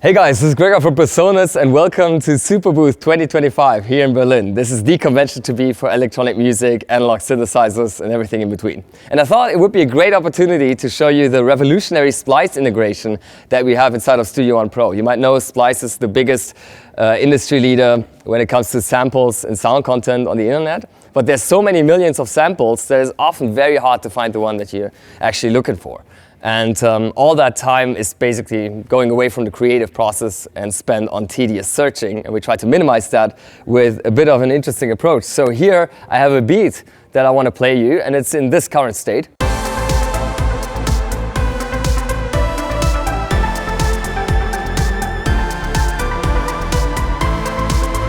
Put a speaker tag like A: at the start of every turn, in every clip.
A: Hey guys, this is Gregor from PreSonus and welcome to SuperBooth 2025 here in Berlin. This is the convention to be for electronic music, analog synthesizers and everything in between. And I thought it would be a great opportunity to show you the revolutionary Splice integration that we have inside of Studio One Pro. You might know Splice is the biggest industry leader when it comes to samples and sound content on the internet. But there's so many millions of samples that it's often very hard to find the one that you're actually looking for. And all that time is basically going away from the creative process and spent on tedious searching. And we try to minimize that with a bit of an interesting approach. So here I have a beat that I want to play you, and it's in this current state.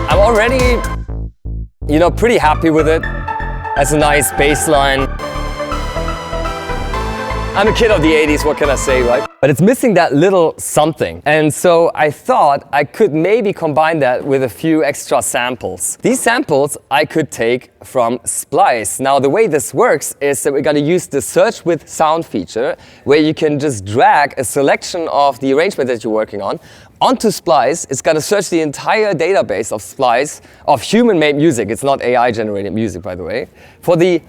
A: I'm already, pretty happy with it. Has a nice bass line. I'm a kid of the 80s, what can I say, right? But it's missing that little something. And so I thought I could maybe combine that with a few extra samples. These samples I could take from Splice. Now the way this works is that we're going to use the search with sound feature, where you can just drag a selection of the arrangement that you're working on onto Splice. It's going to search the entire database of Splice, of human-made music. It's not AI-generated music, by the way, for the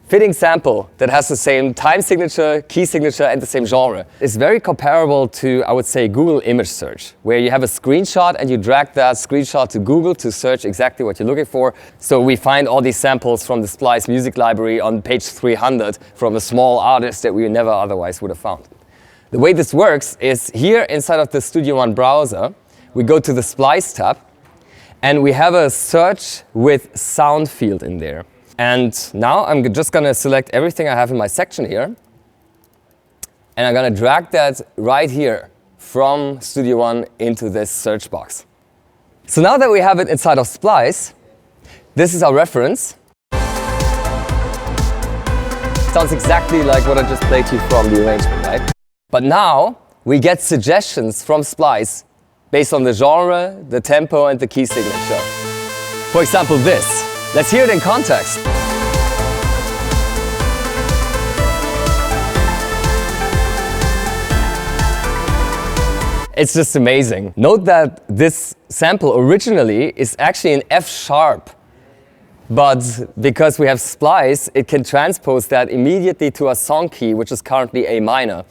A: fitting sample that has the same time signature, key signature, and the same genre. It's very comparable to, I would say, Google image search, where you have a screenshot and you drag that screenshot to Google to search exactly what you're looking for. So we find all these samples from the Splice music library on page 300 from a small artist that we never otherwise would have found. The way this works is here inside of the Studio One browser, we go to the Splice tab, and we have a search with sound field in there. And now I'm just going to select everything I have in my section here, and I'm going to drag that right here from Studio One into this search box. So now that we have it inside of Splice, this is our reference. Sounds exactly like what I just played you from the arrangement, right? But now we get suggestions from Splice based on the genre, the tempo, and the key signature. For example, this. Let's hear it in context. It's just amazing. Note that this sample originally is actually in F sharp, but because we have Splice, it can transpose that immediately to a song key, which is currently A minor.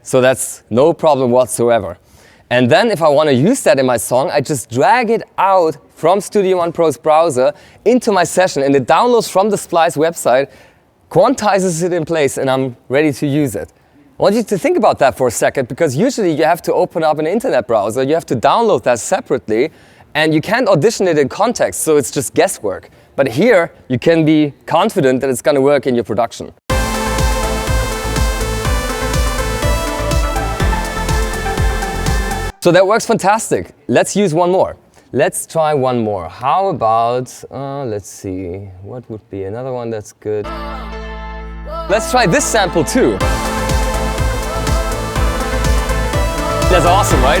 A: So that's no problem whatsoever. And then if I want to use that in my song, I just drag it out from Studio One Pro's browser into my session, and it downloads from the Splice website, quantizes it in place, and I'm ready to use it. I want you to think about that for a second, because usually you have to open up an internet browser, you have to download that separately, and you can't audition it in context, so it's just guesswork. But here, you can be confident that it's going to work in your production. So that works fantastic. Let's use one more. Let's try one more. How about, let's see, what would be another one that's good? Let's try this sample too. That's awesome, right?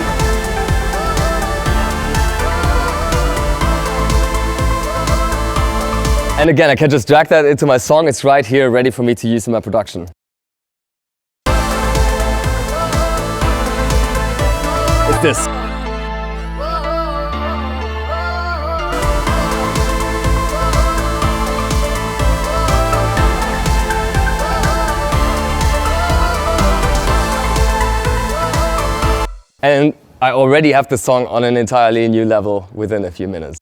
A: And again, I can just drag that into my song. It's right here, ready for me to use in my production. It's this. And I already have the song on an entirely new level within a few minutes.